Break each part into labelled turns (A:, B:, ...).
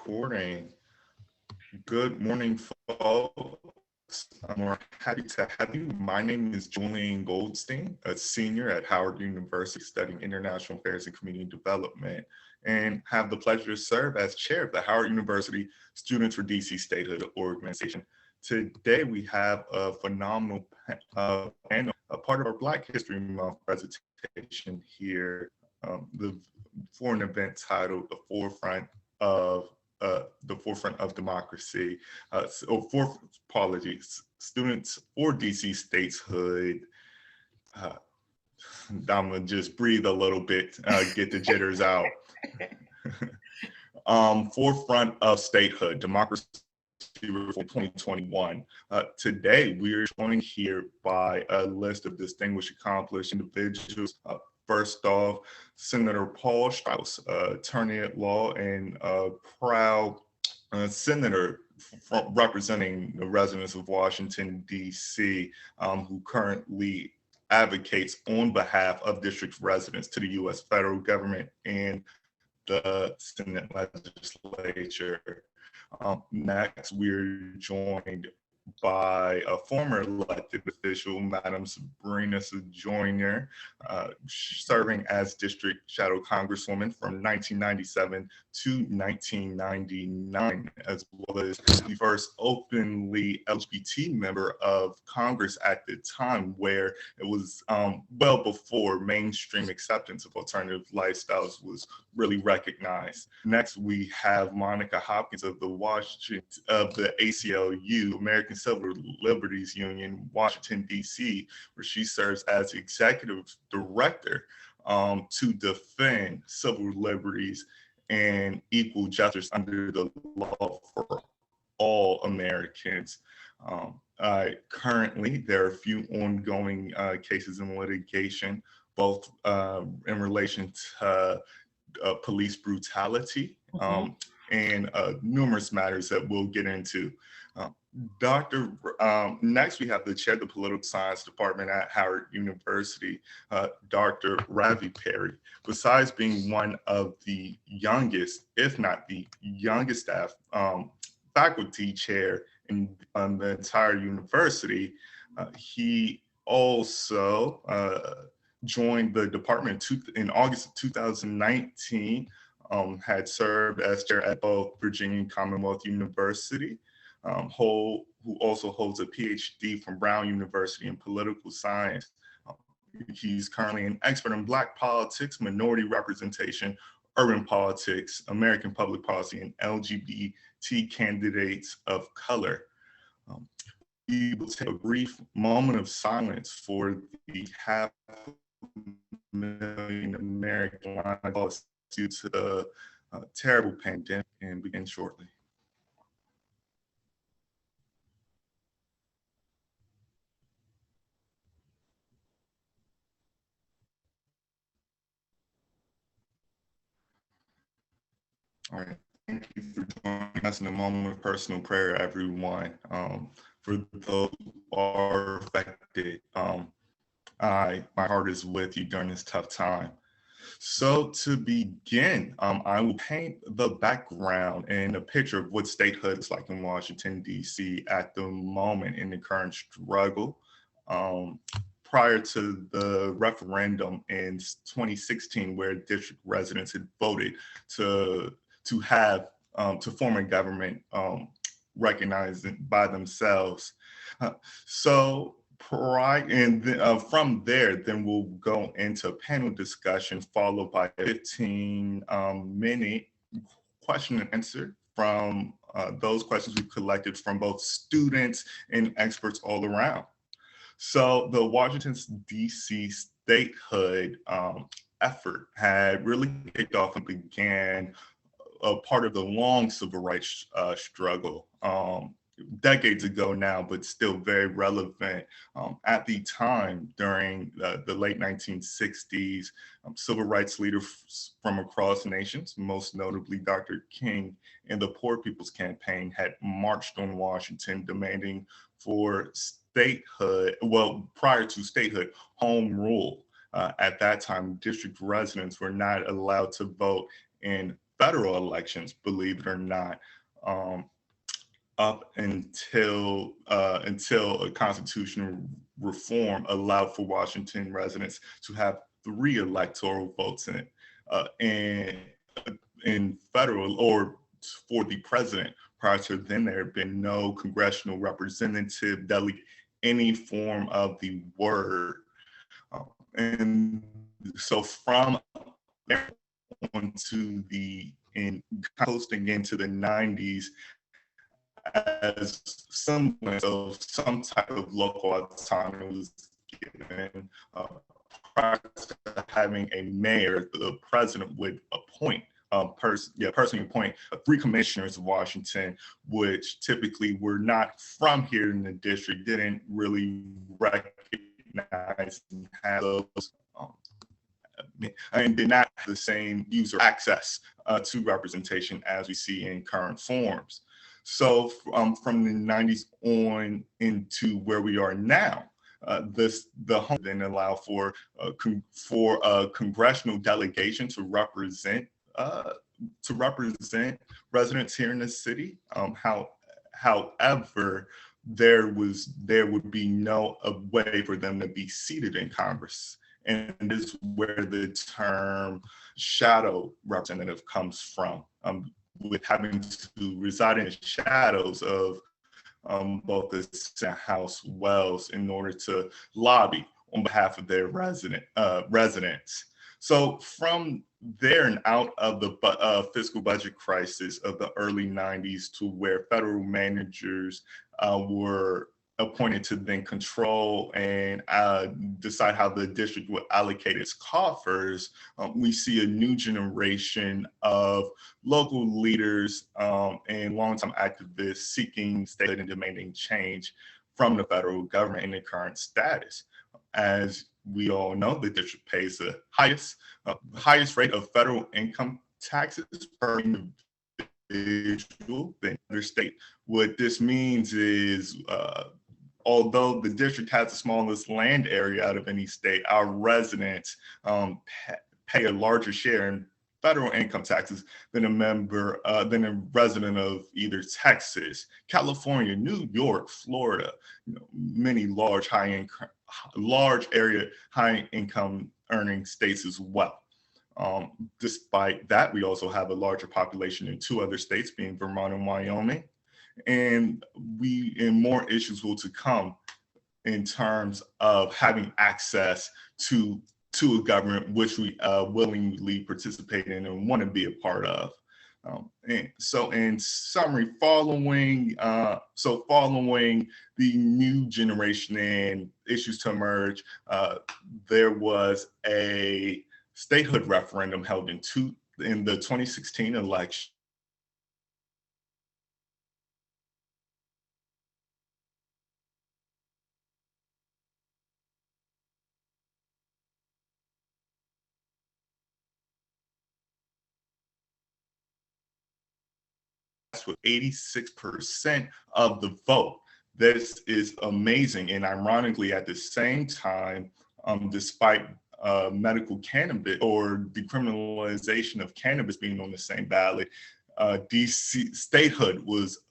A: recording. Good morning, folks. I'm happy to have you. My name is Julian Goldstein, a senior at Howard University studying international affairs and community development, and have the pleasure to serve as chair of the Howard University Students for DC Statehood organization. Today, we have a phenomenal panel, a part of our Black History Month presentation here, for an event titled of the forefront of democracy. Apologies, students for DC statehood. I'm gonna just breathe a little bit, get the jitters out. Forefront of statehood, democracy reform 2021. Today, we're joined here by a list of distinguished, accomplished individuals. First off, Senator Paul Strauss, attorney at law and proud senator representing the residents of Washington, D.C., who currently advocates on behalf of district residents to the U.S. federal government and the Senate legislature. Next, we're joined by a former elected official, Madam Sabrina Sojouner, serving as District Shadow Congresswoman from 1997 to 1999, as well as the first openly LGBT member of Congress at the time, where it was well before mainstream acceptance of alternative lifestyles was really recognized. Next, we have Monica Hopkins of the ACLU, American Civil Liberties Union, Washington, D.C., where she serves as executive director to defend civil liberties and equal justice under the law for all Americans. Currently, there are a few ongoing cases in litigation, both in relation to police brutality and numerous matters that we'll get into. Next, we have the chair of the political science department at Howard University, Dr. Ravi Perry. Besides being one of the youngest, if not the youngest staff faculty chair in the entire university, he also joined the department in August of 2019, had served as chair at both Virginia and Commonwealth University, who also holds a PhD from Brown University in political science. He's currently an expert in Black politics, minority representation, urban politics, American public policy, and LGBT candidates of color. We will take a brief moment of silence for the 500,000 American lives due to the terrible pandemic, and begin shortly. All right, thank you for joining us in a moment of personal prayer, everyone. For those who are affected, my heart is with you during this tough time. So to begin, I will paint the background and a picture of what statehood is like in Washington, D.C. at the moment in the current struggle. Prior to the referendum in 2016, where district residents had voted to form a government recognized by themselves. From there, then we'll go into panel discussion, followed by a 15-minute question and answer from those questions we've collected from both students and experts all around. So the Washington, D.C. statehood effort had really kicked off and began a part of the long civil rights struggle. Decades ago now, but still very relevant. At the time, during the late 1960s, civil rights leaders from across nations, most notably Dr. King and the Poor People's Campaign, had marched on Washington demanding for statehood, well, prior to statehood, home rule. At that time, district residents were not allowed to vote in federal elections, believe it or not, up until a constitutional reform allowed for Washington residents to have 3 electoral votes and in federal or for the president. Prior to then, there had been no congressional representative delegate any form of the word. And so from there on to in coasting into the 90s, as semblance of some type of local autonomy was given, prior to having a mayor, the president would appoint personally appoint 3 commissioners of Washington, which typically were not from here in the district, didn't really recognize and have those, and did not have the same user access to representation as we see in current forms. So from the 90s on into where we are now, the home then allow for a congressional delegation to represent residents here in the city. However, there would be no way for them to be seated in Congress. And this is where the term shadow representative comes from, with having to reside in the shadows of both the Senate House wells in order to lobby on behalf of their residents. So from there and out of the fiscal budget crisis of the early 90s to where federal managers were appointed to then control and decide how the district would allocate its coffers, we see a new generation of local leaders and longtime activists seeking statehood and demanding change from the federal government in the current status. As we all know, the district pays the highest rate of federal income taxes per individual than other state. What this means is, although the district has the smallest land area out of any state, our residents pay a larger share in federal income taxes than a resident of either Texas, California, New York, Florida, many large area high income earning states as well. Despite that, we also have a larger population in 2 other states, being Vermont and Wyoming. And more issues will to come in terms of having access to a government which we willingly participate in and want to be a part of. And so in summary, following the new generation and issues to emerge, there was a statehood referendum held in the 2016 election. With 86% of the vote. This is amazing. And ironically, at the same time, despite medical cannabis or decriminalization of cannabis being on the same ballot, DC statehood was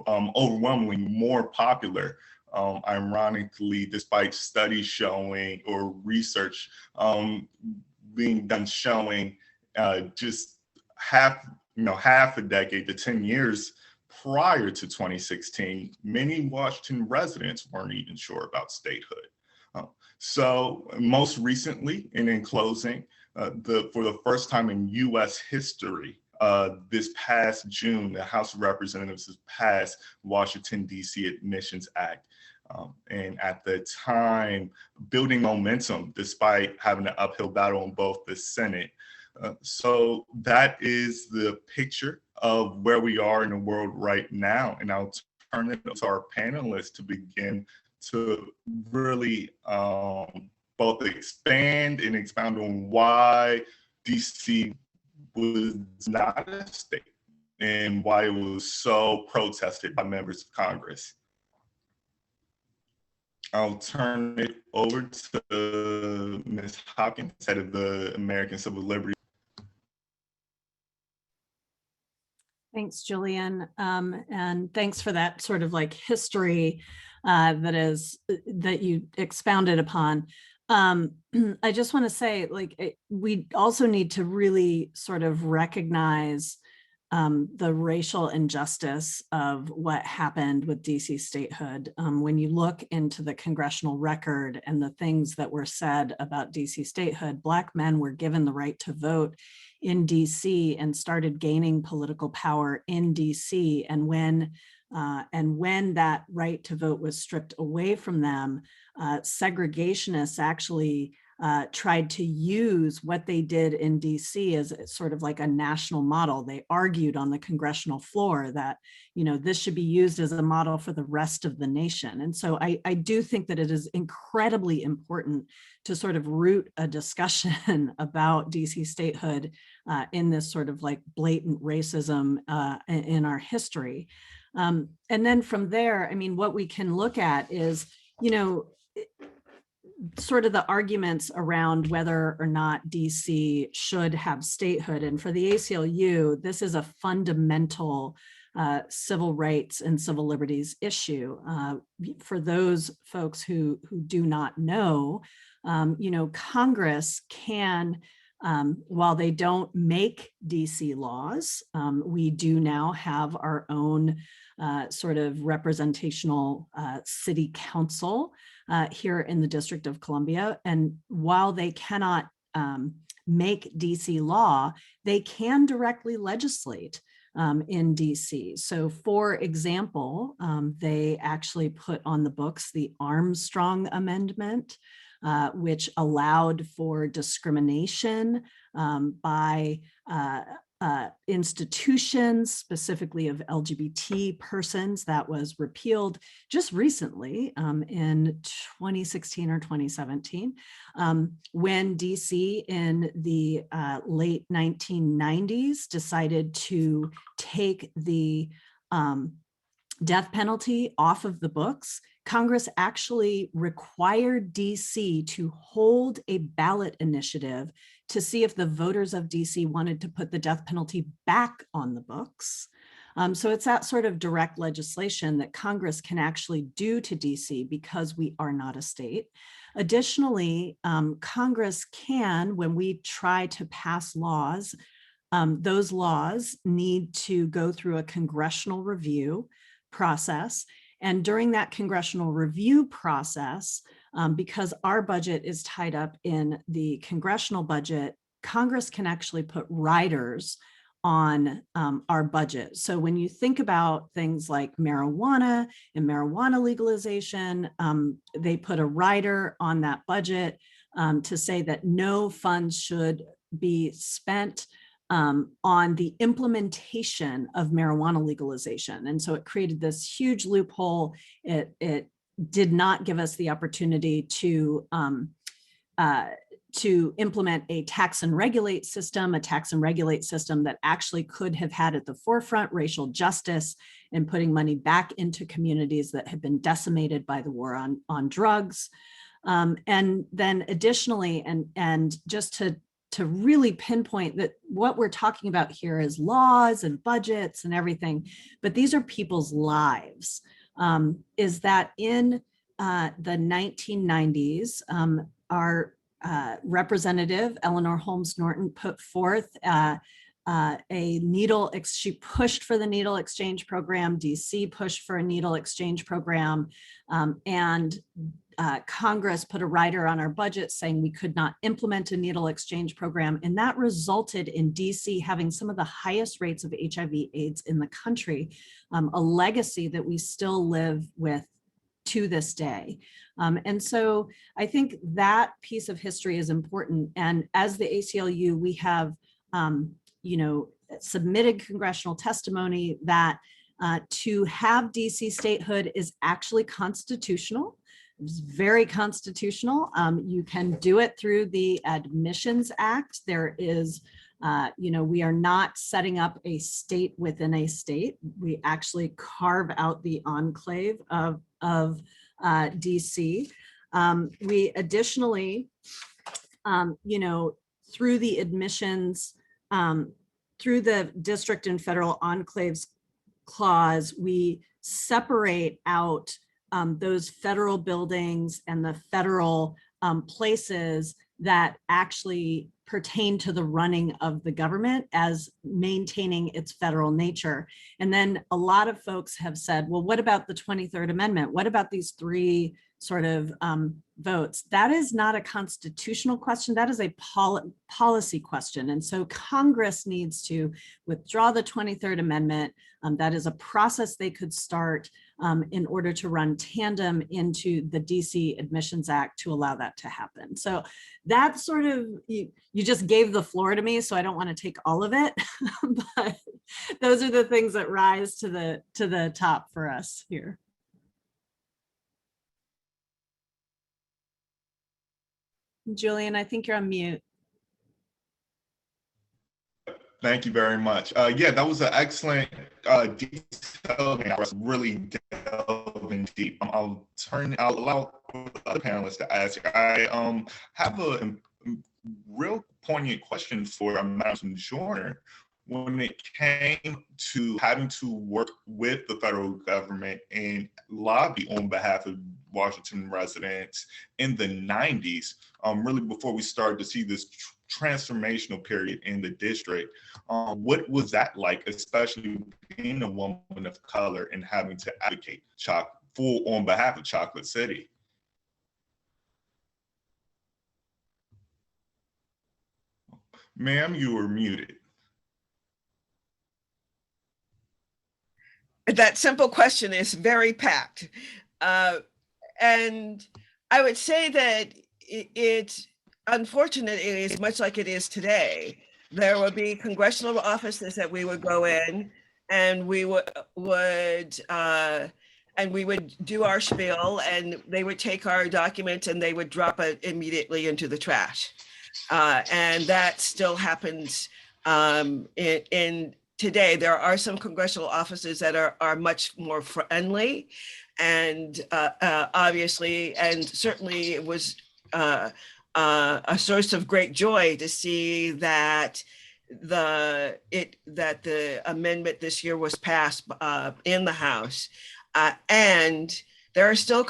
A: overwhelmingly more popular. Ironically, despite studies showing or research being done showing just half a decade to 10 years prior to 2016, many Washington residents weren't even sure about statehood. So most recently, and in closing, for the first time in U.S. history, this past June, the House of Representatives has passed Washington, D.C. Admissions Act. And at the time, building momentum despite having an uphill battle in both the Senate. So that is the picture of where we are in the world right now. And I'll turn it to our panelists to begin to really both expand and expound on why DC was not a state and why it was so protested by members of Congress. I'll turn it over to Ms. Hopkins, head of the American Civil Liberties.
B: Thanks, Jillian. And thanks for that sort of like history that you expounded upon. I just want to say, like, we also need to really sort of recognize the racial injustice of what happened with DC statehood. When you look into the congressional record and the things that were said about DC statehood, Black men were given the right to vote in DC and started gaining political power in DC. And when that right to vote was stripped away from them, segregationists actually tried to use what they did in DC as sort of like a national model. They argued on the congressional floor that, you know, this should be used as a model for the rest of the nation. And so I do think that it is incredibly important to sort of root a discussion about DC statehood in this sort of like blatant racism in our history. And then from there, I mean, what we can look at is, you know, sort of the arguments around whether or not DC should have statehood. And for the ACLU, this is a fundamental civil rights and civil liberties issue. For those folks who do not know, you know, Congress can, while they don't make DC laws, we do now have our own sort of representational city council here in the District of Columbia. And while they cannot make DC law, they can directly legislate in DC. So for example, they actually put on the books the Armstrong Amendment, which allowed for discrimination by institutions, specifically of LGBT persons. That was repealed just recently in 2016 or 2017, when DC in the late 1990s decided to take the death penalty off of the books. Congress actually required DC to hold a ballot initiative to see if the voters of DC wanted to put the death penalty back on the books. So it's that sort of direct legislation that Congress can actually do to DC because we are not a state. Additionally, Congress can, when we try to pass laws, those laws need to go through a congressional review process. And during that congressional review process, because our budget is tied up in the congressional budget, Congress can actually put riders on our budget. So when you think about things like marijuana and marijuana legalization, they put a rider on that budget to say that no funds should be spent on the implementation of marijuana legalization. And so it created this huge loophole. It did not give us the opportunity to implement a tax and regulate system that actually could have had at the forefront racial justice and putting money back into communities that have been decimated by the war on drugs. And then additionally, and just to really pinpoint that what we're talking about here is laws and budgets and everything, but these are people's lives. Is that in the 1990s, our Representative Eleanor Holmes Norton put forth she pushed for the needle exchange program, DC pushed for a needle exchange program, and Congress put a rider on our budget saying we could not implement a needle exchange program. And that resulted in DC having some of the highest rates of HIV/AIDS in the country, a legacy that we still live with to this day. And so I think that piece of history is important. And as the ACLU, we have, submitted congressional testimony that to have DC statehood is actually constitutional. It's very constitutional. You can do it through the Admissions Act. There is, we are not setting up a state within a state. We actually carve out the enclave of DC. We additionally, through the admissions through the district and federal enclaves clause, we separate out those federal buildings and the federal places that actually pertain to the running of the government as maintaining its federal nature. And then a lot of folks have said, well, what about the 23rd Amendment? What about these three sort of votes? That is not a constitutional question. That is a policy question. And so Congress needs to withdraw the 23rd Amendment. That is a process they could start in order to run tandem into the DC Admissions Act to allow that to happen. So that sort of, you just gave the floor to me, so I don't want to take all of it, but those are the things that rise to the top for us here. Julian, I think you're on mute.
A: Thank you very much. Yeah, that was an excellent detail. I was really delving deep. I'll allow other panelists to ask. I have a real poignant question for Madam Sojouner. When it came to having to work with the federal government and lobby on behalf of Washington residents in the 90s, really before we started to see this transformational period in the district, what was that like, especially being a woman of color and having to advocate on behalf of Chocolate City? Ma'am, you were muted.
C: That simple question is very packed. And I would say that it's unfortunate, it is much like it is today. There would be congressional offices that we would go in and we would do our spiel, and they would take our documents and they would drop it immediately into the trash. And that still happens in today. There are some congressional offices that are much more friendly, and obviously, and certainly it was a source of great joy to see that the amendment this year was passed in the House, and there are still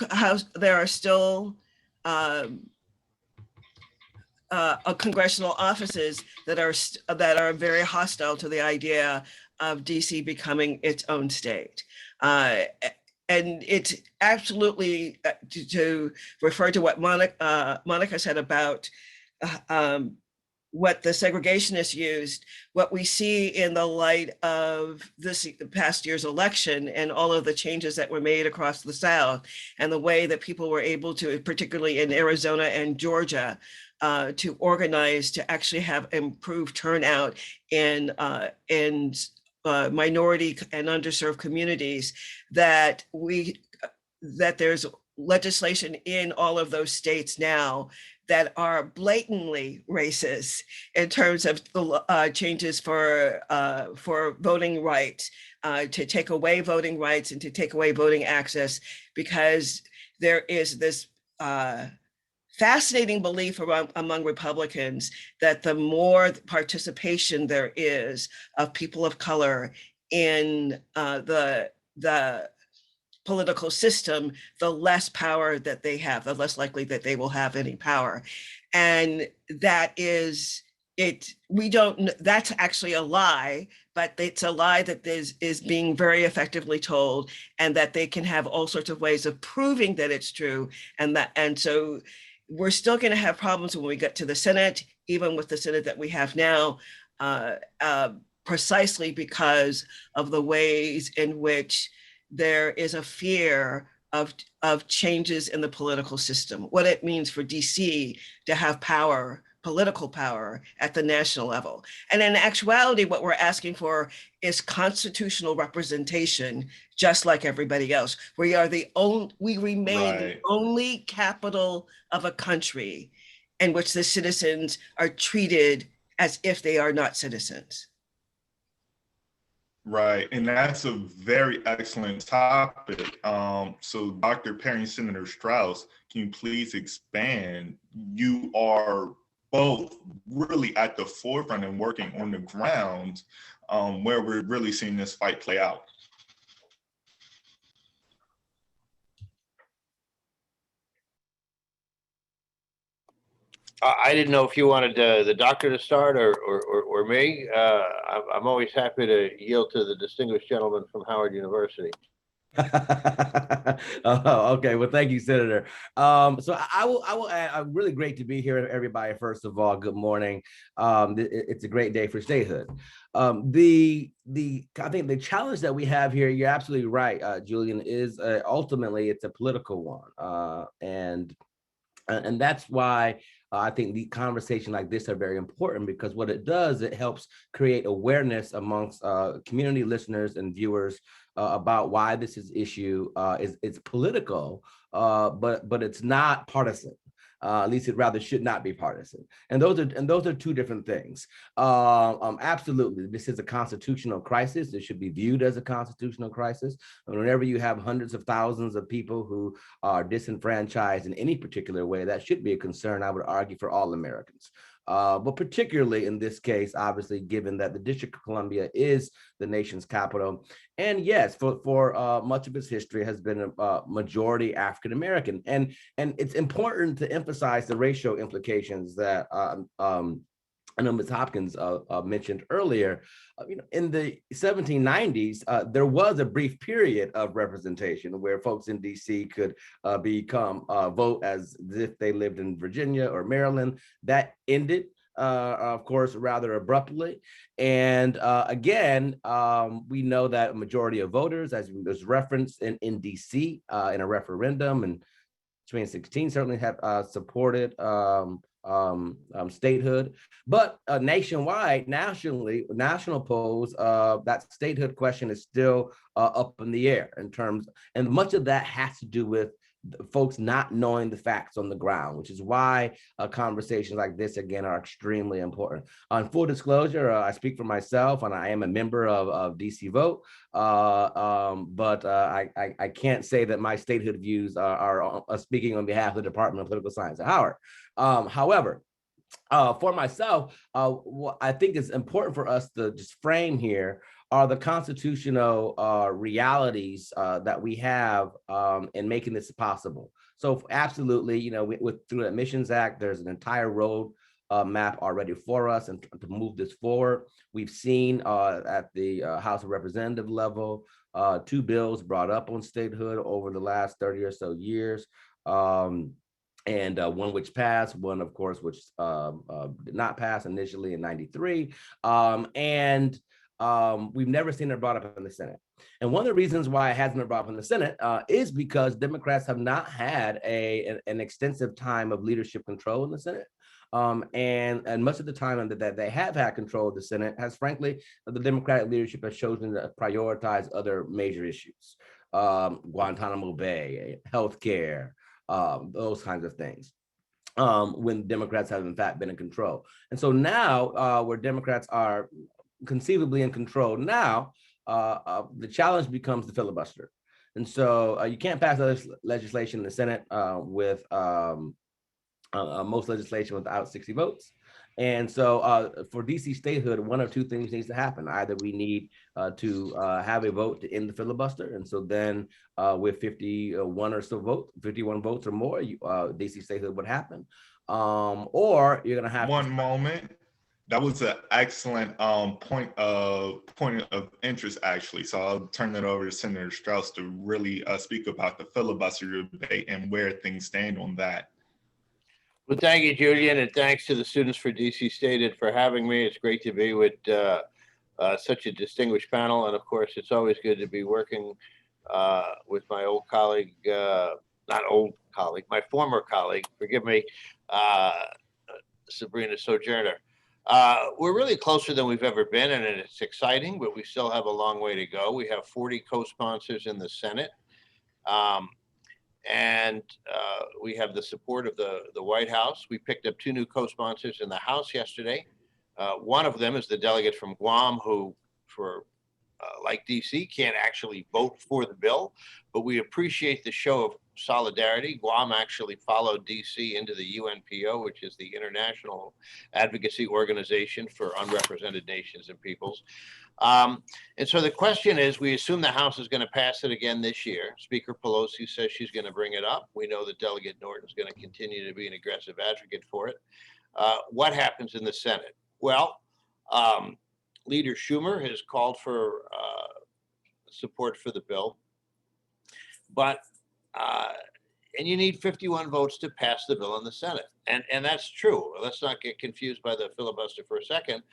C: congressional offices that are very hostile to the idea of DC becoming its own state. And it's absolutely, to refer to what Monica said about what the segregationists used, what we see in the light of this past year's election and all of the changes that were made across the South, and the way that people were able to, particularly in Arizona and Georgia, to organize to actually have improved turnout in minority and underserved communities, that there's legislation in all of those states now that are blatantly racist in terms of the changes for voting rights, to take away voting rights and to take away voting access, because there is this fascinating belief among Republicans that the more participation there is of people of color in the political system, the less power that they have, the less likely that they will have any power. And that is it. That's actually a lie, but it's a lie that is being very effectively told, and that they can have all sorts of ways of proving that it's true. And so we're still going to have problems when we get to the Senate, even with the Senate that we have now, precisely because of the ways in which there is a fear of changes in the political system, what it means for DC to have power, political power at the national level. And in actuality, what we're asking for is constitutional representation, just like everybody else. We remain the only capital of a country in which the citizens are treated as if they are not citizens.
A: Right, and that's a very excellent topic. So Dr. Perry and Senator Strauss, can you please expand? You are both really at the forefront and working on the ground, where we're really seeing this fight play out.
D: I didn't know if you wanted the doctor to start or me. I'm always happy to yield to the distinguished gentleman from Howard University.
E: Okay, well, thank you, Senator. So I will add, really great to be here, everybody. First of all, good morning. It's a great day for statehood. I think the challenge that we have here, you're absolutely right, Julian, is ultimately it's a political one, and that's why I think the conversation like this are very important, because what it does, it helps create awareness amongst community listeners and viewers about why this is issue is political, but it's not partisan. At least it rather should not be partisan, and those are two different things. Absolutely, this is a constitutional crisis. It should be viewed as a constitutional crisis. And whenever you have hundreds of thousands of people who are disenfranchised in any particular way, that should be a concern, I would argue, for all Americans. But particularly in this case, obviously, given that the District of Columbia is the nation's capital, and yes, for much of its history has been a majority African American, and it's important to emphasize the racial implications that I know Ms. Hopkins mentioned earlier. In the 1790s, there was a brief period of representation where folks in DC could vote as if they lived in Virginia or Maryland. That ended, of course, rather abruptly. And again, we know that a majority of voters, as was referenced in DC in a referendum in 2016, certainly have supported statehood, but nationwide, national polls, that statehood question is still up in the air in terms, and much of that has to do with folks not knowing the facts on the ground, which is why conversations like this, again, are extremely important. On full disclosure, I speak for myself, and I am a member of DC Vote, but I can't say that my statehood views are speaking on behalf of the Department of Political Science at Howard. However, for myself, what I think is important for us to just frame here are the constitutional realities that we have in making this possible. So absolutely, through the Admissions Act, there's an entire road map already for us, and to move this forward. We've seen at the House of Representative level, 2 bills brought up on statehood over the last 30 or so years. And one which passed, one, of course, which did not pass initially in '93. We've never seen it brought up in the Senate. And one of the reasons why it hasn't been brought up in the Senate is because Democrats have not had an extensive time of leadership control in the Senate. And much of the time that they have had control of the Senate has, frankly, the Democratic leadership has chosen to prioritize other major issues, Guantanamo Bay, healthcare, those kinds of things, when Democrats have in fact been in control. And so now, where Democrats are conceivably in control now, the challenge becomes the filibuster. And so you can't pass legislation in the Senate with most legislation without 60 votes. And so for DC statehood, one of two things needs to happen. Either we need to have a vote to end the filibuster. And so then with 51 or so votes, 51 votes or more, DC statehood would happen. Or you're going to have
A: one moment. That was an excellent point of interest, actually. So I'll turn it over to Senator Strauss to really speak about the filibuster debate and where things stand on that.
D: Well, thank you, Julian, and thanks to the students for DC Statehood for having me. It's great to be with such a distinguished panel. And of course, it's always good to be working with my old colleague, not old colleague, my former colleague, forgive me, Sabrina Sojouner. We're really closer than we've ever been, and it's exciting, but we still have a long way to go. We have 40 co-sponsors in the Senate. And we have the support of the White House. We picked up 2 new co-sponsors in the House yesterday. One of them is the delegate from Guam, who, like DC, can't actually vote for the bill, but we appreciate the show of solidarity. Guam actually followed DC into the UNPO, which is the International Advocacy Organization for Unrepresented Nations and Peoples. And so the question is, we assume the House is going to pass it again this year. Speaker Pelosi says she's going to bring it up. We know that Delegate Norton is going to continue to be an aggressive advocate for it. What happens in the Senate? Well, Leader Schumer has called for support for the bill, but and you need 51 votes to pass the bill in the Senate, and that's true. Let's not get confused by the filibuster for a second.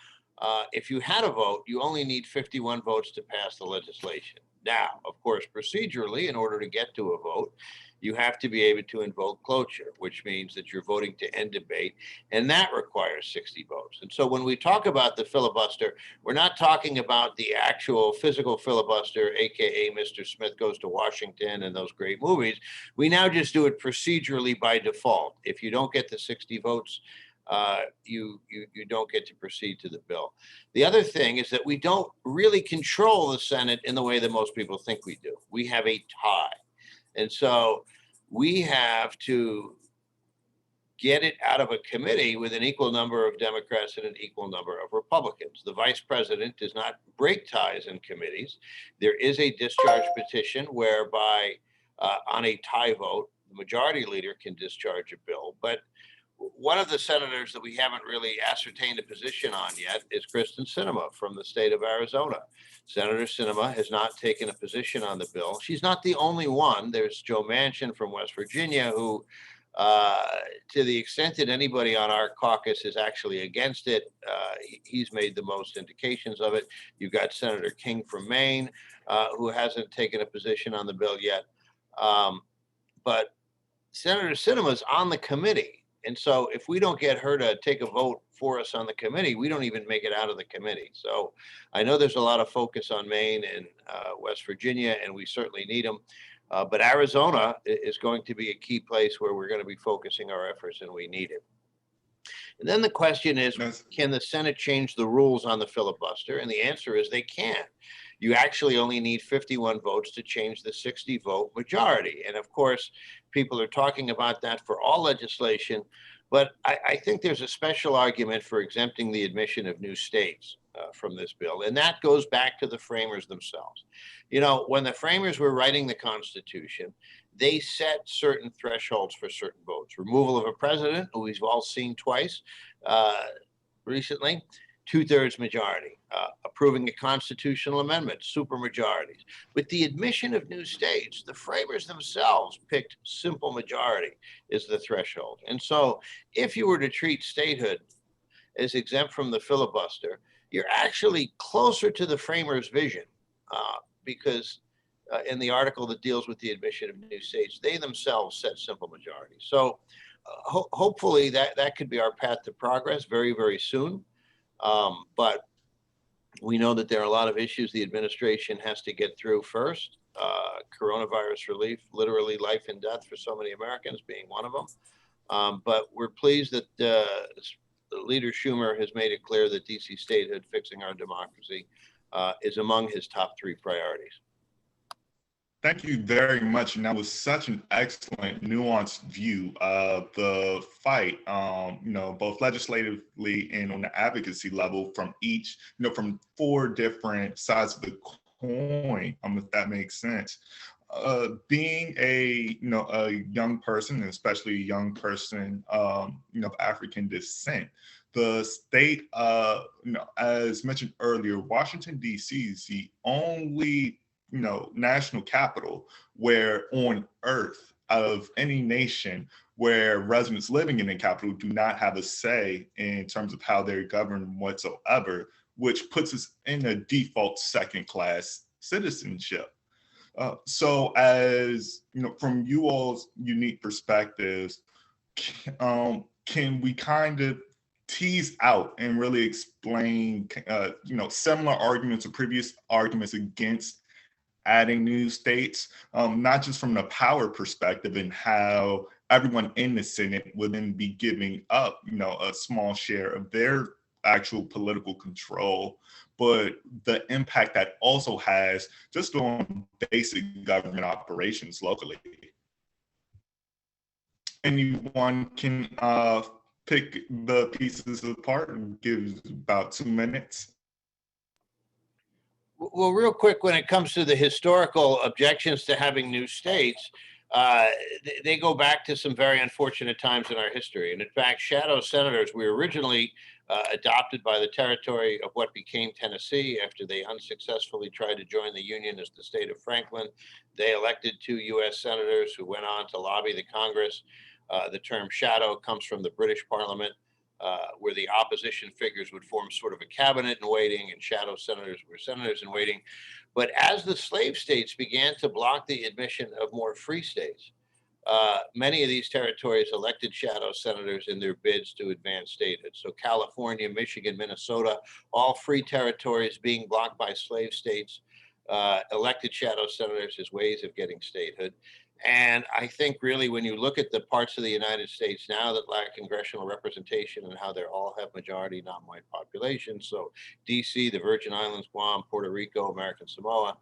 D: If you had a vote, you only need 51 votes to pass the legislation. Now, of course, procedurally, in order to get to a vote, you have to be able to invoke cloture, which means that you're voting to end debate, and that requires 60 votes. And so when we talk about the filibuster, we're not talking about the actual physical filibuster, aka Mr. Smith Goes to Washington and those great movies. We now just do it procedurally by default. If you don't get the 60 votes, you don't get to proceed to the bill. The other thing is that we don't really control the Senate in the way that most people think we do. We have a tie. And so we have to get it out of a committee with an equal number of Democrats and an equal number of Republicans. The vice president does not break ties in committees. There is a discharge petition whereby on a tie vote, the majority leader can discharge a bill. But one of the senators that we haven't really ascertained a position on yet is Kristen Sinema from the state of Arizona. Senator Sinema has not taken a position on the bill. She's not the only one. There's Joe Manchin from West Virginia, who, to the extent that anybody on our caucus is actually against it, he's made the most indications of it. You've got Senator King from Maine, who hasn't taken a position on the bill yet. But Senator Sinema's on the committee. And so if we don't get her to take a vote for us on the committee, we don't even make it out of the committee. So I know there's a lot of focus on Maine and West Virginia, and we certainly need them. But Arizona is going to be a key place where we're going to be focusing our efforts, and we need it. And then the question is, can the Senate change the rules on the filibuster? And the answer is they can. You actually only need 51 votes to change the 60-vote majority. And of course, people are talking about that for all legislation, but I think there's a special argument for exempting the admission of new states from this bill. And that goes back to the framers themselves. You know, when the framers were writing the Constitution, they set certain thresholds for certain votes. Removal of a president, who we've all seen twice recently, 2/3 majority. Approving a constitutional amendment, supermajorities. With the admission of new states, the framers themselves picked simple majority as the threshold. And so if you were to treat statehood as exempt from the filibuster, you're actually closer to the framers' vision because in the article that deals with the admission of new states, they themselves set simple majority. So hopefully that could be our path to progress very, very soon. But we know that there are a lot of issues the administration has to get through first. Coronavirus relief, literally life and death for so many Americans being one of them. But we're pleased that Leader Schumer has made it clear that DC statehood, fixing our democracy, is among his top 3 priorities.
A: Thank you very much. And that was such an excellent, nuanced view of the fight, you know, both legislatively and on the advocacy level from each, you know, from 4 different sides of the coin, if that makes sense. Being a, you know, a young person, and especially a young person, you know, of African descent, the state, you know, as mentioned earlier, Washington, D.C. is the only, you know, national capital where on earth of any nation where residents living in the capital do not have a say in terms of how they're governed whatsoever, which puts us in a default second-class citizenship. So as, you know, from you all's unique perspectives, can we kind of tease out and really explain, you know, similar arguments or previous arguments against adding new states, not just from the power perspective and how everyone in the Senate would then be giving up, you know, a small share of their actual political control, but the impact that also has just on basic government operations locally. anyone can pick the pieces apart and give about 2 minutes.
D: Well, real quick, when it comes to the historical objections to having new states, they go back to some very unfortunate times in our history. And in fact, shadow senators were originally adopted by the territory of what became Tennessee after they unsuccessfully tried to join the Union as the state of Franklin. They elected 2 US senators who went on to lobby the Congress. The term shadow comes from the British Parliament, where the opposition figures would form sort of a cabinet in waiting, and shadow senators were senators in waiting. But as the slave states began to block the admission of more free states, many of these territories elected shadow senators in their bids to advance statehood. So California, Michigan, Minnesota, all free territories being blocked by slave states, elected shadow senators as ways of getting statehood. And I think really when you look at the parts of the United States now that lack congressional representation and how they all have majority non-white populations, so DC, the Virgin Islands, Guam, Puerto Rico, American Samoa,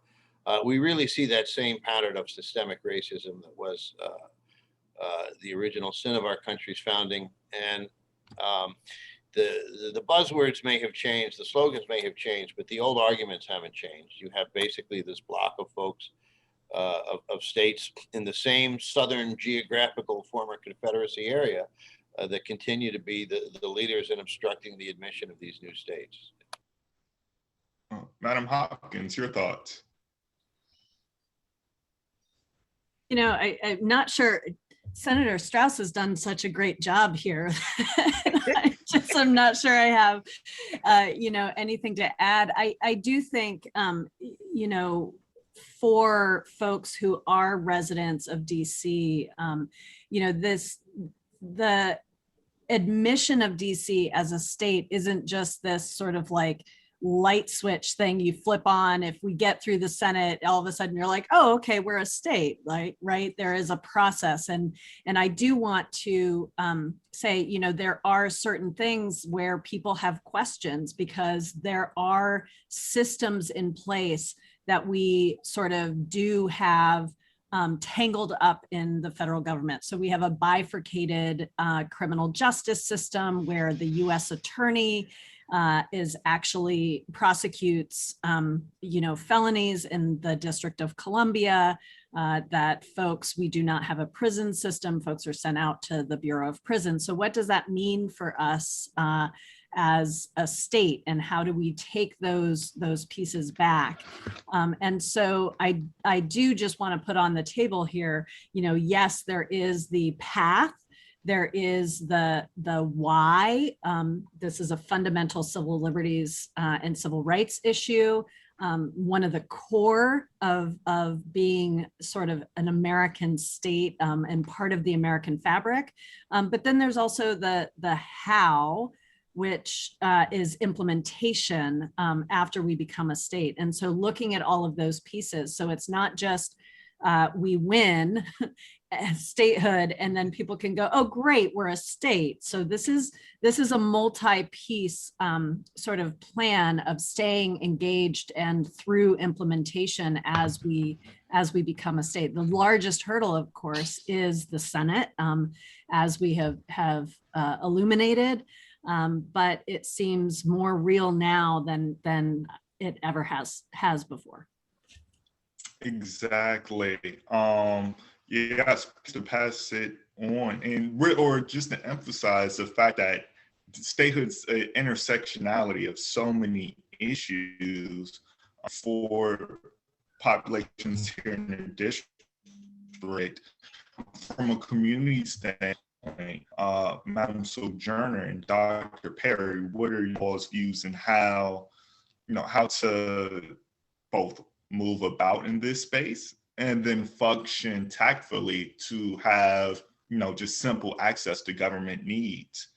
D: we really see that same pattern of systemic racism that was the original sin of our country's founding. And the buzzwords may have changed, the slogans may have changed, but the old arguments haven't changed. You have basically this block of folks, of states in the same southern geographical former Confederacy area that continue to be the leaders in obstructing the admission of these new states.
A: Madam Hopkins, your thoughts?
B: You know, I'm not sure. Senator Strauss has done such a great job here. I'm not sure I have, anything to add. I do think, for folks who are residents of DC, the admission of DC as a state isn't just this sort of like light switch thing you flip on. If we get through the Senate, all of a sudden you're like, oh, okay, we're a state, right? There is a process. And I do want to say, there are certain things where people have questions because there are systems in place that we sort of do have tangled up in the federal government. So we have a bifurcated criminal justice system where the US attorney is actually prosecutes, felonies in the District of Columbia, that we do not have a prison system. Folks are sent out to the Bureau of Prisons. So what does that mean for us as a state, and how do we take those pieces back? And so I do just want to put on the table here, yes, there is the path. There is the why. This is a fundamental civil liberties and civil rights issue. One of the core of being sort of an American state and part of the American fabric. But then there's also the how, which is implementation after we become a state. And so looking at all of those pieces. So it's not just we win statehood and then people can go, oh, great, we're a state. So this is a multi-piece sort of plan of staying engaged and through implementation as we become a state. The largest hurdle, of course, is the Senate, as we have illuminated, but it seems more real now than it ever has before.
A: Exactly. Yes, to pass it on, or just to emphasize the fact that statehood's intersectionality of so many issues for populations here in the district. From a community standpoint, Madam Sojouner and Dr. Perry, what are y'all's views and how to both move about in this space and then function tactfully to have, just simple access to government needs?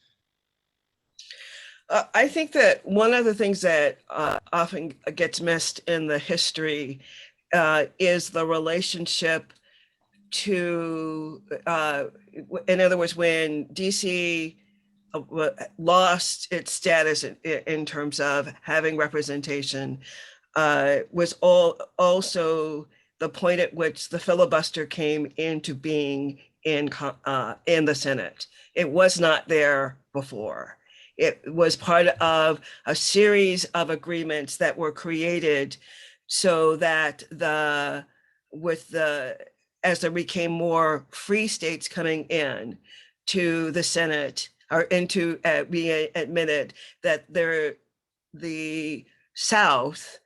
C: I think that one of the things that often gets missed in the history is the relationship to, in other words, when DC lost its status in terms of having representation, was also the point at which the filibuster came into being in the Senate. It was not there before. It was part of a series of agreements that were created so that as there became more free states coming in to the Senate, or into being admitted, that the South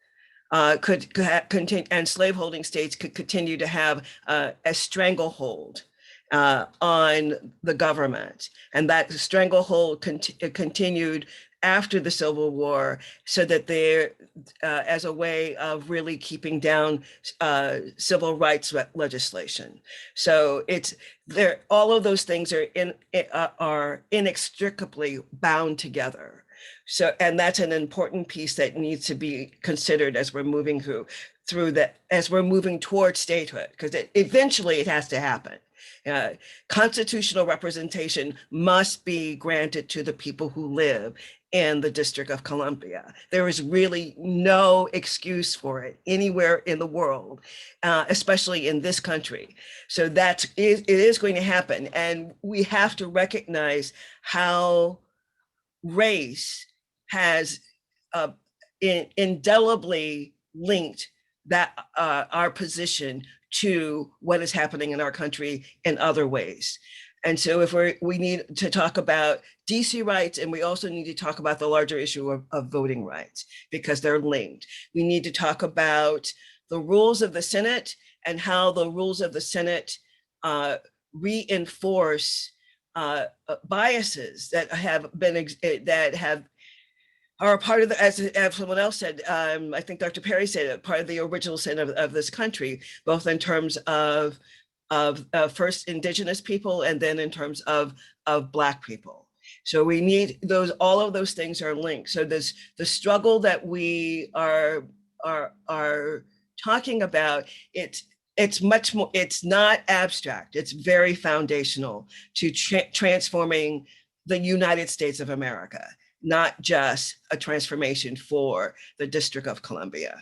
C: could continue, and slaveholding states could continue to have a stranglehold on the government. And that stranglehold continued after the Civil War, so that they're as a way of really keeping down civil rights legislation. So it's there. All of those things are inextricably bound together. So, and that's an important piece that needs to be considered as we're moving through that, as we're moving towards statehood, because eventually it has to happen. Constitutional representation must be granted to the people who live in the District of Columbia. There is really no excuse for it anywhere in the world, especially in this country. So it is going to happen. And we have to recognize how race has indelibly linked that our position to what is happening in our country in other ways. And so if we need to talk about DC rights, and we also need to talk about the larger issue of voting rights, because they're linked. We need to talk about the rules of the Senate and how the rules of the Senate reinforce biases that are a part of the, as someone else said, I think Dr. Perry said it, part of the original sin of this country, both in terms of first Indigenous people, and then in terms of Black people. So we need those, all of those things are linked. So the struggle that we are talking about, it's much more, it's not abstract, it's very foundational to transforming the United States of America, not just a transformation for the District of Columbia.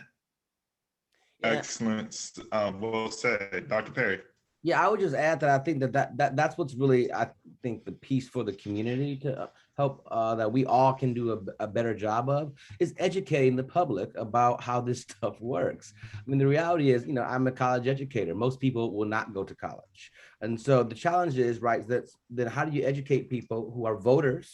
E: Yeah.
A: Excellent. Well said, Dr. Perry.
E: Yeah, I would just add that I think that's what's really, I think, the piece for the community to help that we all can do a better job of, is educating the public about how this stuff works. I mean, the reality is, I'm a college educator. Most people will not go to college. And so the challenge is, right, then how do you educate people who are voters,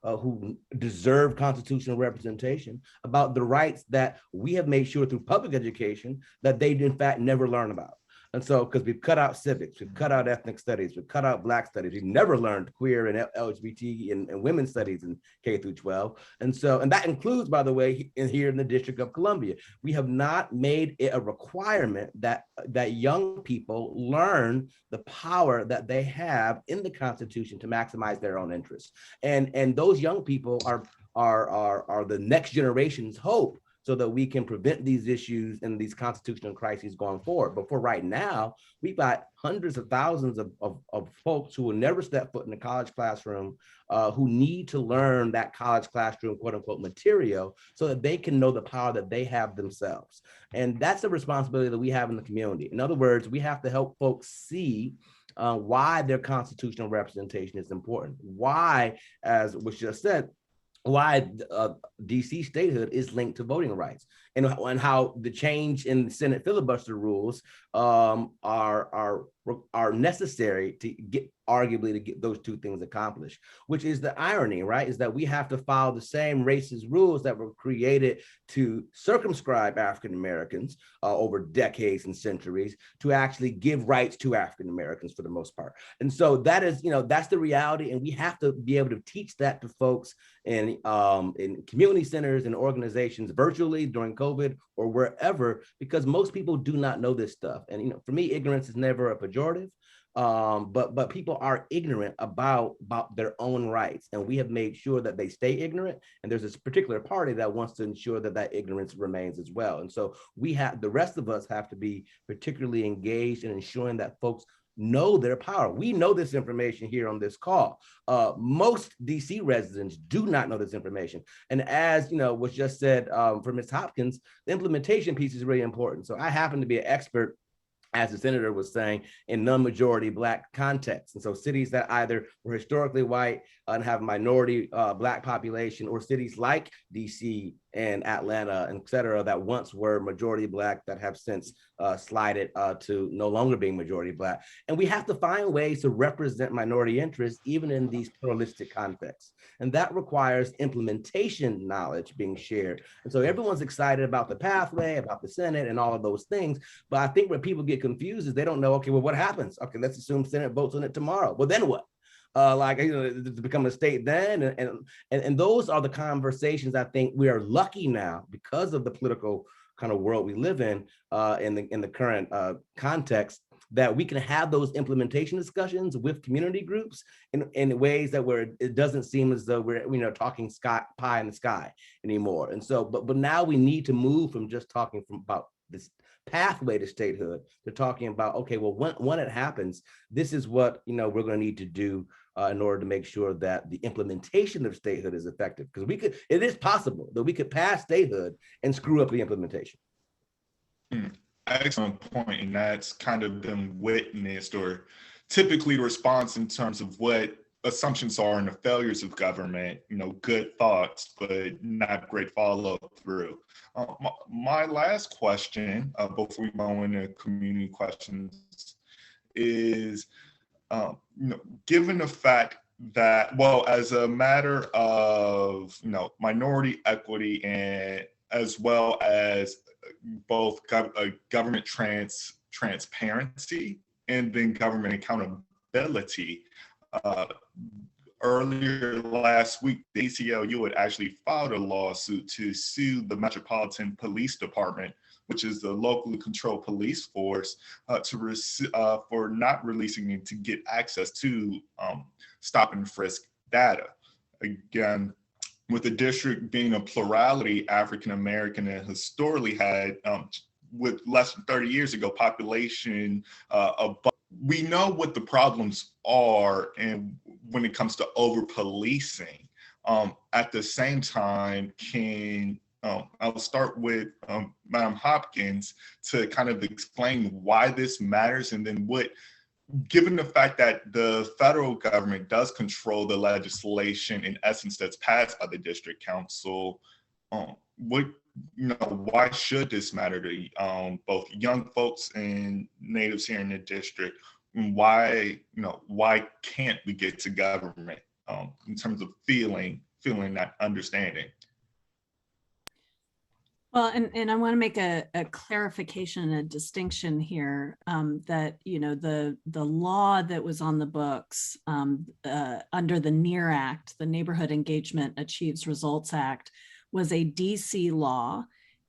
E: who deserve constitutional representation, about the rights that we have made sure through public education that they, in fact, never learn about? And so, because we've cut out civics, we've cut out ethnic studies, we've cut out Black studies, we've never learned queer and LGBT and women's studies in K through 12. And so, and that includes, by the way, here in the District of Columbia, we have not made it a requirement that young people learn the power that they have in the Constitution to maximize their own interests. And those young people are the next generation's hope, so that we can prevent these issues and these constitutional crises going forward. But for right now, we've got hundreds of thousands of folks who will never step foot in a college classroom, who need to learn that college classroom, quote unquote, material, so that they can know the power that they have themselves. And that's a responsibility that we have in the community. In other words, we have to help folks see why their constitutional representation is important. Why, as was just said, why DC statehood is linked to voting rights, and how the change in the Senate filibuster rules are necessary to arguably to get those two things accomplished, which is the irony, right? Is that we have to follow the same racist rules that were created to circumscribe African Americans over decades and centuries, to actually give rights to African Americans for the most part. And so that is, that's the reality, and we have to be able to teach that to folks in community centers and organizations, virtually during COVID or wherever, because most people do not know this stuff. And for me, ignorance is never a pejorative. But people are ignorant about their own rights, and we have made sure that they stay ignorant. And there's this particular party that wants to ensure that ignorance remains as well. And so the rest of us have to be particularly engaged in ensuring that folks know their power. We know this information here on this call. Most DC residents do not know this information. And as was just said for Ms. Hopkins, the implementation piece is really important. So I happen to be an expert as the senator was saying, in non-majority Black contexts. And so cities that either were historically white and have a minority Black population, or cities like DC and Atlanta, et cetera, that once were majority Black that have since slided to no longer being majority Black. And we have to find ways to represent minority interests even in these pluralistic contexts. And that requires implementation knowledge being shared. And so everyone's excited about the pathway, about the Senate and all of those things. But I think where people get confused is they don't know, okay, well, what happens? Okay, let's assume Senate votes on it tomorrow. Well, then what? To become a state then, and those are the conversations I think we are lucky now because of the political kind of world we live in the current context, that we can have those implementation discussions with community groups in ways that where it doesn't seem as though we're talking pie in the sky anymore. And so, but now we need to move from just talking about this pathway to statehood to talking about, okay, well, when it happens, this is what we're going to need to do in order to make sure that the implementation of statehood is effective. Because it is possible that we could pass statehood and screw up the implementation.
A: Excellent point, and that's kind of been witnessed, or typically the response in terms of what assumptions are and the failures of government, good thoughts, but not great follow through. My last question before we go into community questions is, given the fact that, well, as a matter of, minority equity and as well as both government transparency and then government accountability, earlier last week, the ACLU had actually filed a lawsuit to sue the Metropolitan Police Department, which is the locally controlled police force, for not releasing it to get access to stop and frisk data. Again, with the district being a plurality African-American and historically had, with less than 30 years ago, population we know what the problems are, and when it comes to over-policing. At the same time, I'll start with Madam Hopkins to kind of explain why this matters, and then given the fact that the federal government does control the legislation in essence that's passed by the district council, why should this matter to both young folks and natives here in the district? And why can't we get to government in terms of feeling that understanding?
B: Well, and I want to make a clarification, a distinction here, that the law that was on the books under the NEAR Act, the Neighborhood Engagement Achieves Results Act, was a DC law.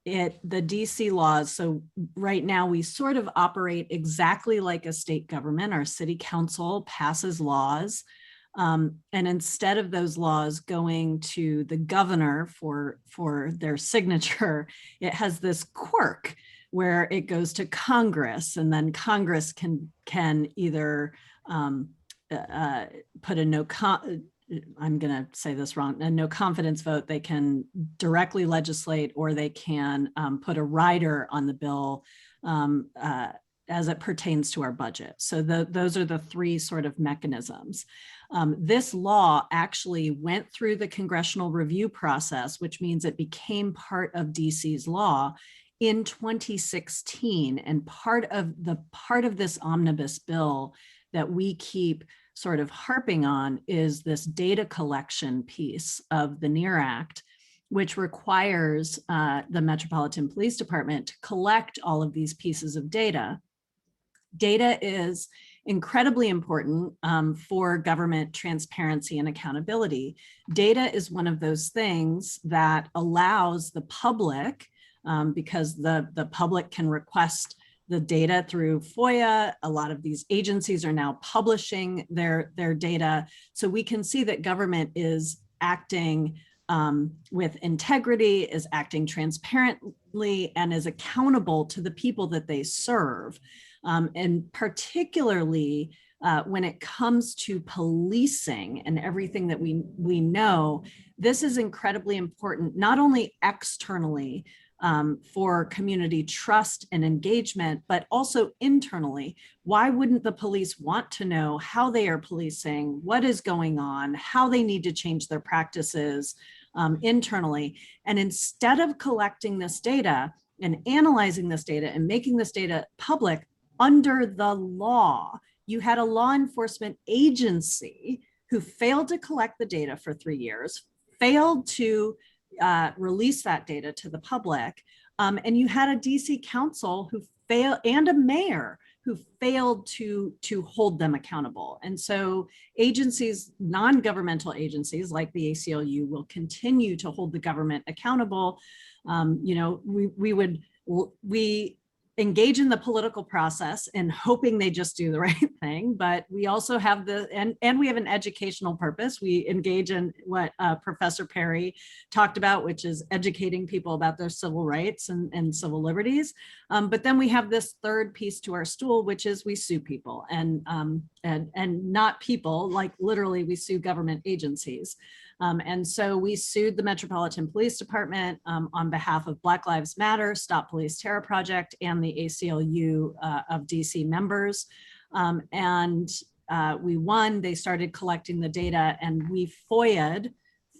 B: The DC laws, so right now we sort of operate exactly like a state government. Our city council passes laws, and instead of those laws going to the governor for their signature, it has this quirk where it goes to Congress, and then Congress can either put a I'm going to say this wrong, a no confidence vote. They can directly legislate, or they can put a rider on the bill as it pertains to our budget. So those are the three sort of mechanisms. This law actually went through the congressional review process, which means it became part of DC's law in 2016. And part of this omnibus bill that we keep sort of harping on is this data collection piece of the NEAR Act, which requires the Metropolitan Police Department to collect all of these pieces of data. Data is incredibly important for government transparency and accountability. Data is one of those things that allows the public, because the public can request the data through FOIA. A lot of these agencies are now publishing their data. So we can see that government is acting with integrity, is acting transparently, and is accountable to the people that they serve. And particularly when it comes to policing and everything that we know, this is incredibly important, not only externally, for community trust and engagement, but also internally. Why wouldn't the police want to know how they are policing, what is going on, how they need to change their practices internally? And instead of collecting this data and analyzing this data and making this data public under the law, you had a law enforcement agency who failed to collect the data for 3 years, failed to release that data to the public. And you had a DC council who failed, and a mayor who failed to hold them accountable. And so agencies, non-governmental agencies like the ACLU, will continue to hold the government accountable. We engage in the political process and hoping they just do the right thing, but we also have and we have an educational purpose. We engage in what Professor Perry talked about, which is educating people about their civil rights and civil liberties. But then we have this third piece to our stool, which is we sue people and not people, like literally we sue government agencies. And so we sued the Metropolitan Police Department on behalf of Black Lives Matter, Stop Police Terror Project, and the ACLU of DC members. We won. They started collecting the data, and we FOIA'd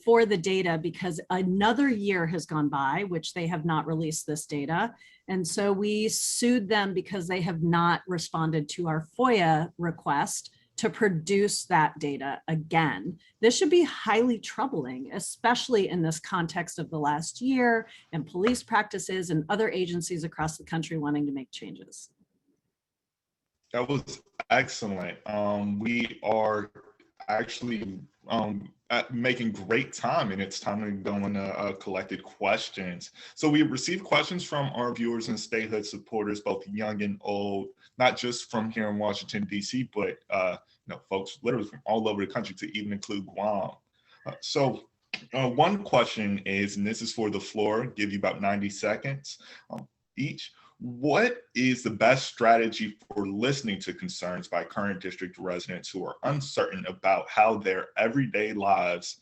B: for the data because another year has gone by, which they have not released this data. And so we sued them because they have not responded to our FOIA request to produce that data again. This should be highly troubling, especially in this context of the last year and police practices and other agencies across the country wanting to make changes.
A: That was excellent. We are actually making great time, and it's time to go into collected questions. So we received questions from our viewers and statehood supporters, both young and old, not just from here in Washington, D.C., but folks literally from all over the country, to even include Guam. So one question is, and this is for the floor, give you about 90 seconds each. What is the best strategy for listening to concerns by current district residents who are uncertain about how their everyday lives,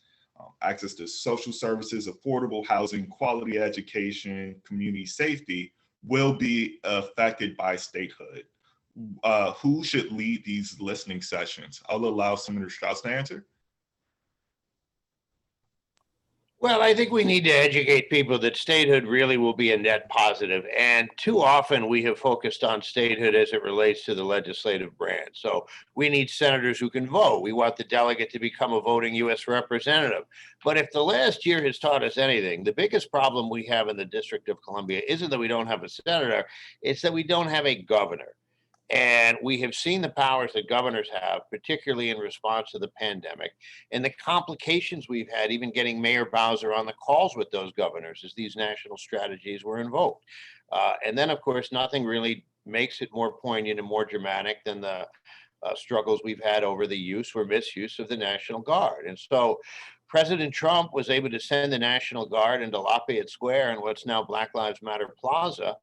A: access to social services, affordable housing, quality education, community safety, will be affected by statehood? Who should lead these listening sessions? I'll allow Senator Strauss to answer.
D: Well, I think we need to educate people that statehood really will be a net positive. And too often we have focused on statehood as it relates to the legislative branch. So we need senators who can vote. We want the delegate to become a voting U.S. representative. But if the last year has taught us anything, the biggest problem we have in the District of Columbia isn't that we don't have a senator, it's that we don't have a governor. And we have seen the powers that governors have, particularly in response to the pandemic, and the complications we've had, even getting Mayor Bowser on the calls with those governors as these national strategies were invoked. And then, of course, nothing really makes it more poignant and more dramatic than the struggles we've had over the use or misuse of the National Guard. And so President Trump was able to send the National Guard into Lafayette Square and what's now Black Lives Matter Plaza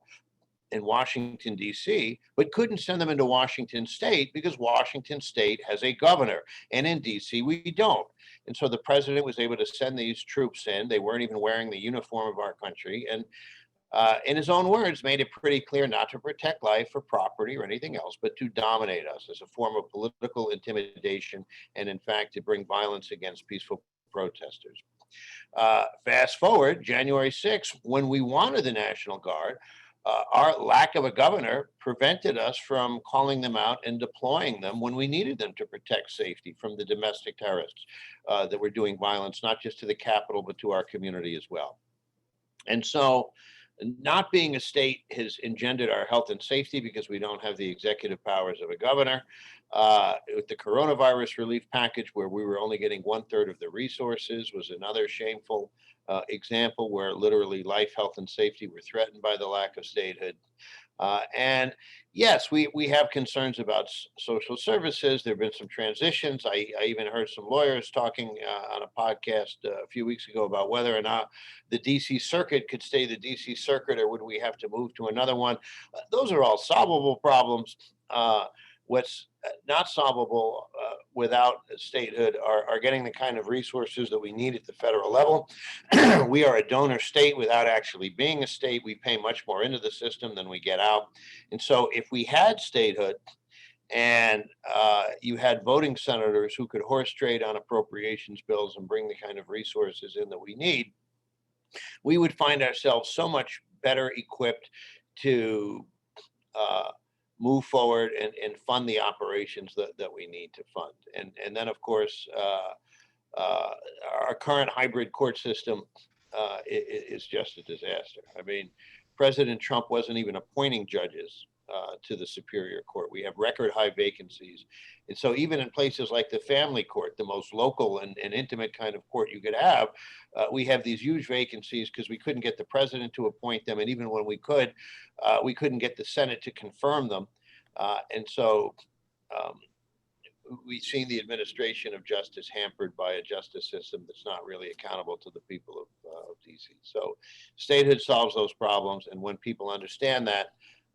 D: in Washington, D.C., but couldn't send them into Washington State because Washington State has a governor, and in D.C. we don't. And so the president was able to send these troops in. They weren't even wearing the uniform of our country, and in his own words, made it pretty clear not to protect life or property or anything else, but to dominate us as a form of political intimidation, and in fact, to bring violence against peaceful protesters. Fast forward, January 6th, when we wanted the National Guard, our lack of a governor prevented us from calling them out and deploying them when we needed them to protect safety from the domestic terrorists that were doing violence, not just to the Capitol, but to our community as well. And so not being a state has engendered our health and safety because we don't have the executive powers of a governor. With the coronavirus relief package, where we were only getting 1/3 of the resources, was another shameful example where literally life, health, and safety were threatened by the lack of statehood. And yes, we have concerns about social services. There have been some transitions. I even heard some lawyers talking on a podcast a few weeks ago about whether or not the DC circuit could stay the DC circuit or would we have to move to another one. Those are all solvable problems. What's not solvable without statehood are getting the kind of resources that we need at the federal level. We are a donor state without actually being a state. We pay much more into the system than we get out. And so if we had statehood and you had voting senators who could horse trade on appropriations bills and bring the kind of resources in that we need, we would find ourselves so much better equipped to move forward and fund the operations that we need to fund. And then, of course, our current hybrid court system is just a disaster. I mean, President Trump wasn't even appointing judges to the Superior Court. We have record high vacancies. And so even in places like the family court, the most local and intimate kind of court you could have, we have these huge vacancies because we couldn't get the president to appoint them. And even when we couldn't get the Senate to confirm them. And so we've seen the administration of justice hampered by a justice system that's not really accountable to the people of DC. So statehood solves those problems. And when people understand that,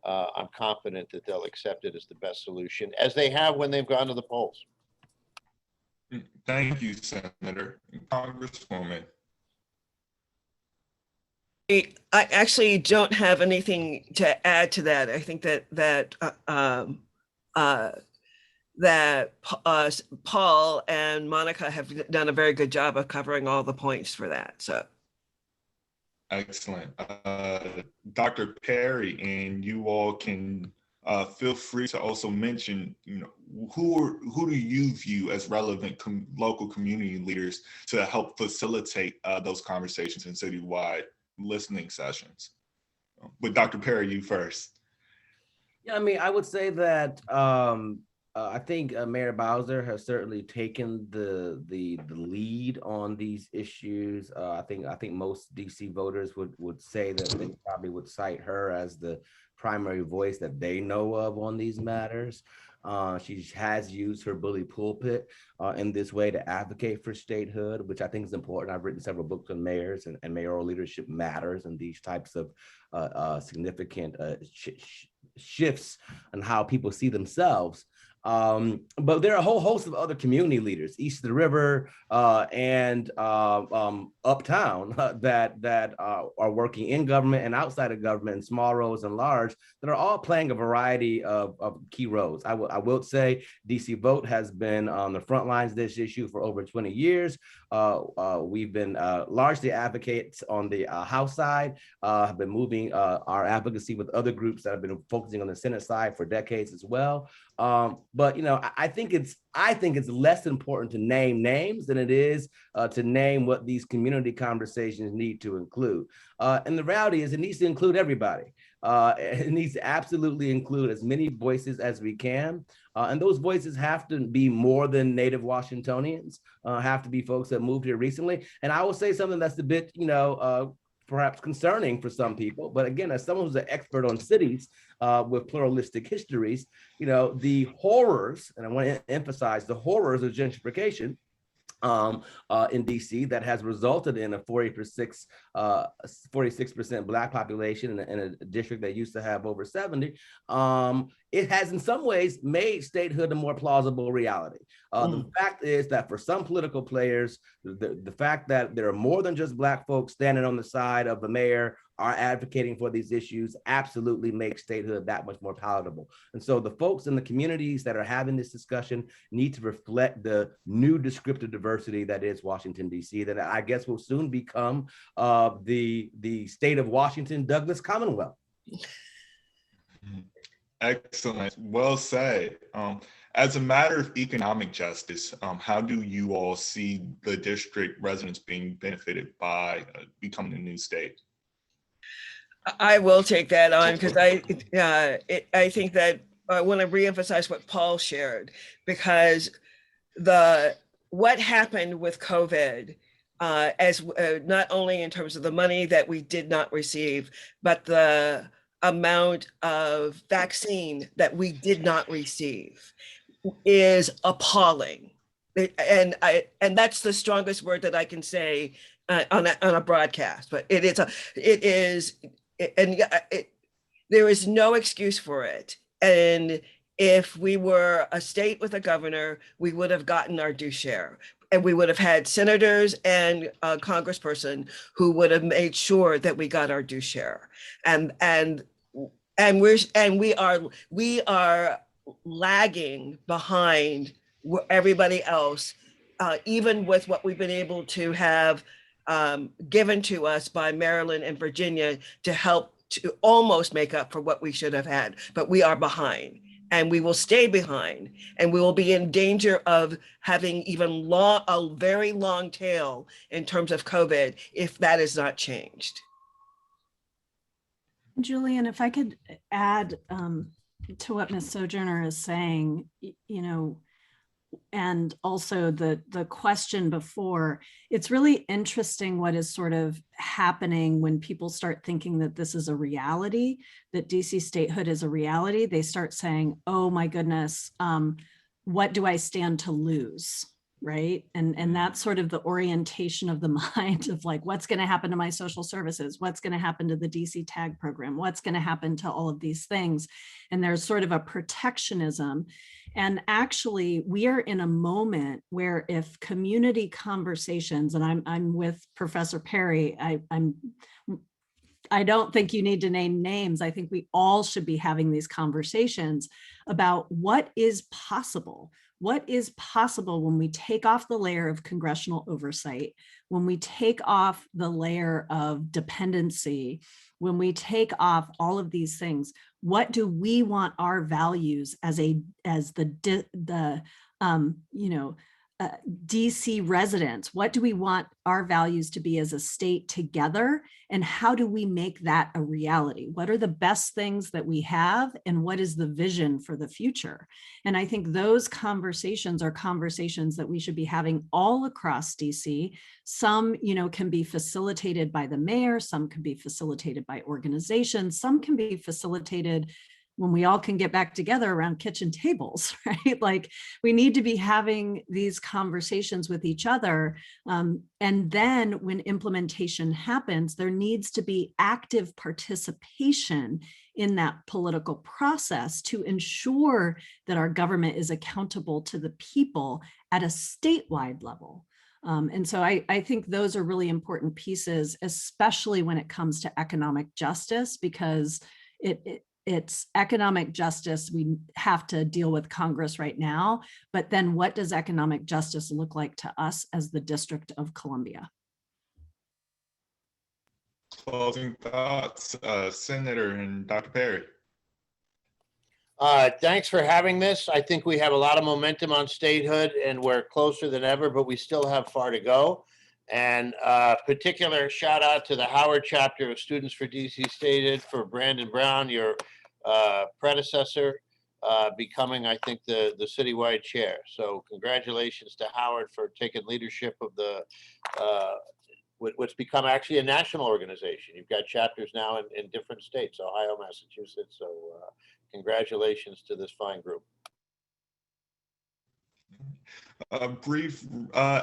D: I'm confident that they'll accept it as the best solution, as they have when they've gone to the polls.
A: Thank you, Senator. Congresswoman.
C: I actually don't have anything to add to that. I think that Paul and Monica have done a very good job of covering all the points for that. So.
A: Excellent. Dr. Perry, and you all can feel free to also mention, who do you view as relevant local community leaders to help facilitate those conversations in citywide listening sessions? But Dr. Perry, you first.
E: Yeah, I mean, I would say that I think Mayor Bowser has certainly taken the lead on these issues. I think most DC voters would say that they probably would cite her as the primary voice that they know of on these matters. She has used her bully pulpit in this way to advocate for statehood, which I think is important. I've written several books on mayors, and mayoral leadership matters and these types of significant shifts in how people see themselves. But there are a whole host of other community leaders east of the river and uptown that are working in government and outside of government, in small roles and large, that are all playing a variety of key roles. I will say DC Vote has been on the front lines of this issue for over 20 years. We've been largely advocates on the House side, have been moving our advocacy with other groups that have been focusing on the Senate side for decades as well. But I think it's less important to name names than it is to name what these community conversations need to include. And the reality is it needs to include everybody. It needs to absolutely include as many voices as we can. And those voices have to be more than native Washingtonians, have to be folks that moved here recently. And I will say something that's a bit, perhaps concerning for some people. But again, as someone who's an expert on cities with pluralistic histories, the horrors, and I want to emphasize the horrors of gentrification in DC that has resulted in a 46% Black population in a district that used to have over 70. It has in some ways made statehood a more plausible reality. The fact is that for some political players, the fact that there are more than just Black folks standing on the side of the mayor are advocating for these issues absolutely makes statehood that much more palatable. And so the folks in the communities that are having this discussion need to reflect the new descriptive diversity that is Washington, D.C., that I guess will soon become the state of Washington Douglas Commonwealth.
A: Excellent. Well said. As a matter of economic justice, how do you all see the district residents being benefited by becoming a new state?
C: I will take that on because I think that I want to reemphasize what Paul shared, because what happened with COVID, as not only in terms of the money that we did not receive, but the amount of vaccine that we did not receive is appalling. And that's the strongest word that I can say on a broadcast, but there is no excuse for it. And if we were a state with a governor, we would have gotten our due share. And we would have had senators and a congressperson who would have made sure that we got our due share. And we are lagging behind everybody else, even with what we've been able to have given to us by Maryland and Virginia to help to almost make up for what we should have had, but we are behind. And we will stay behind, and we will be in danger of having even a very long tail in terms of COVID if that is not changed.
B: Julian, if I could add to what Ms. Sojouner is saying, you know, and also the question before, it's really interesting what is sort of happening when people start thinking that this is a reality, that DC statehood is a reality. They start saying, oh my goodness, what do I stand to lose? Right. And that's sort of the orientation of the mind of like, what's going to happen to my social services? What's going to happen to the DC tag program? What's going to happen to all of these things? And there's sort of a protectionism. And actually, we are in a moment where if community conversations, and I'm with Professor Perry, I don't think you need to name names. I think we all should be having these conversations about what is possible. What is possible when we take off the layer of congressional oversight, when we take off the layer of dependency, when we take off all of these things? What do we want our values as the DC residents? What do we want our values to be as a state together? And how do we make that a reality? What are the best things that we have? And what is the vision for the future? And I think those conversations are conversations that we should be having all across DC. Some, can be facilitated by the mayor, some can be facilitated by organizations, some can be facilitated when we all can get back together around kitchen tables, right? Like we need to be having these conversations with each other. And then when implementation happens, there needs to be active participation in that political process to ensure that our government is accountable to the people at a statewide level. And so I think those are really important pieces, especially when it comes to economic justice, because it's economic justice. We have to deal with Congress right now, but then what does economic justice look like to us as the District of Columbia?
A: Closing thoughts, Senator and Dr. Perry.
D: Thanks for having this. I think we have a lot of momentum on statehood and we're closer than ever, but we still have far to go. And particular shout out to the Howard chapter of Students for DC Statehood for Brandon Brown, your predecessor, becoming, I think, the citywide chair. So congratulations to Howard for taking leadership of the what's become actually a national organization. You've got chapters now in different states, Ohio, Massachusetts. So congratulations to this fine group.
A: A brief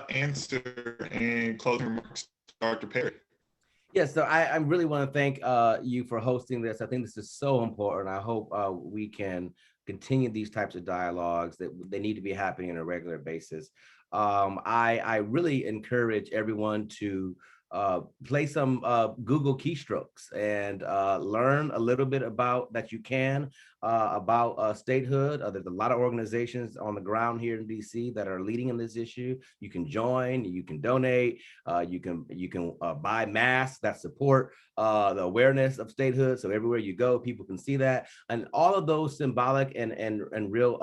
A: answer and closing remarks, Dr. Perry.
E: Yes, so I really want to thank you for hosting this. I think this is so important. I hope we can continue these types of dialogues, that they need to be happening on a regular basis. I really encourage everyone to play some Google keystrokes and learn a little bit about statehood. There's a lot of organizations on the ground here in DC that are leading in this issue. You can join, you can donate, you can buy masks that support the awareness of statehood. So everywhere you go, people can see that. And all of those symbolic and real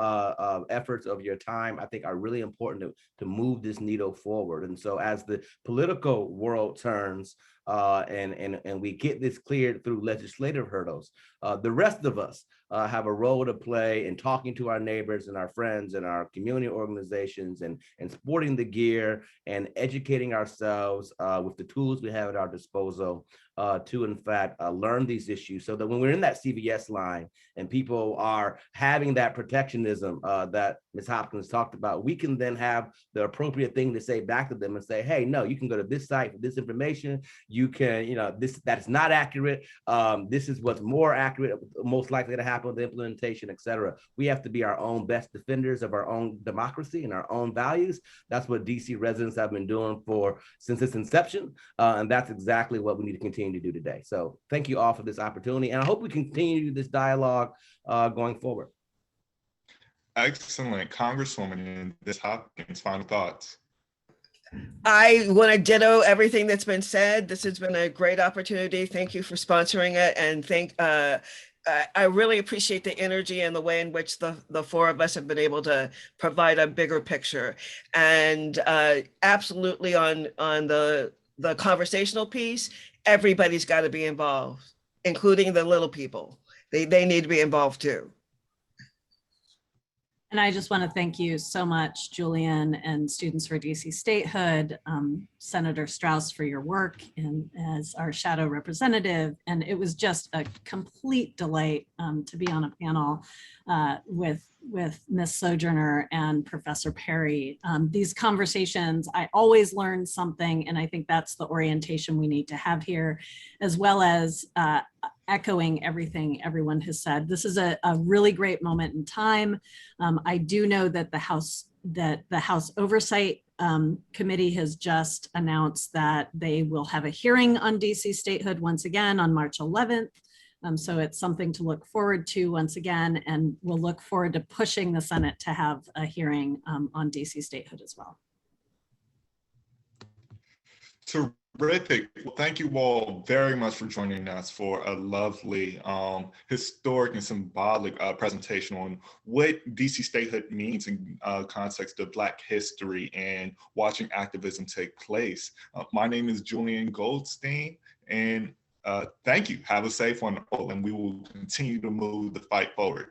E: efforts of your time, I think, are really important to move this needle forward. And so as the political world turns and we get this cleared through legislative hurdles, the rest of us have a role to play in talking to our neighbors and our friends and our community organizations and sporting the gear and educating ourselves with the tools we have at our disposal to, in fact, learn these issues so that when we're in that CVS line and people are having that protectionism that Ms. Hopkins talked about, we can then have the appropriate thing to say back to them and say, hey, no, you can go to this site for this information. You can, that's not accurate. This is what's more accurate, most likely to happen with the implementation, et cetera. We have to be our own best defenders of our own democracy and our own values. That's what DC residents have been doing since its inception. And that's exactly what we need to continue to do today. So thank you all for this opportunity. And I hope we continue this dialogue going forward.
A: Excellent. Congresswoman Ms. Hopkins, final thoughts.
C: I want to ditto everything that's been said. This has been a great opportunity. Thank you for sponsoring it. And I really appreciate the energy and the way in which the four of us have been able to provide a bigger picture. And absolutely on the conversational piece, everybody's got to be involved, including the little people. They need to be involved too.
B: And I just want to thank you so much, Julian, and Students for DC Statehood, Senator Strauss, for your work as our shadow representative. And it was just a complete delight to be on a panel with Ms. Sojouner and Professor Perry. These conversations, I always learn something, and I think that's the orientation we need to have here, as well as echoing everything everyone has said. This is a really great moment in time. I do know that the House Oversight Committee has just announced that they will have a hearing on DC statehood once again on March 11th. So it's something to look forward to once again, and we'll look forward to pushing the Senate to have a hearing on DC statehood as well.
A: Terrific. Well, thank you all very much for joining us for a lovely, historic and symbolic presentation on what DC statehood means in context of Black history and watching activism take place. My name is Julian Goldstein, and thank you. Have a safe one, and we will continue to move the fight forward.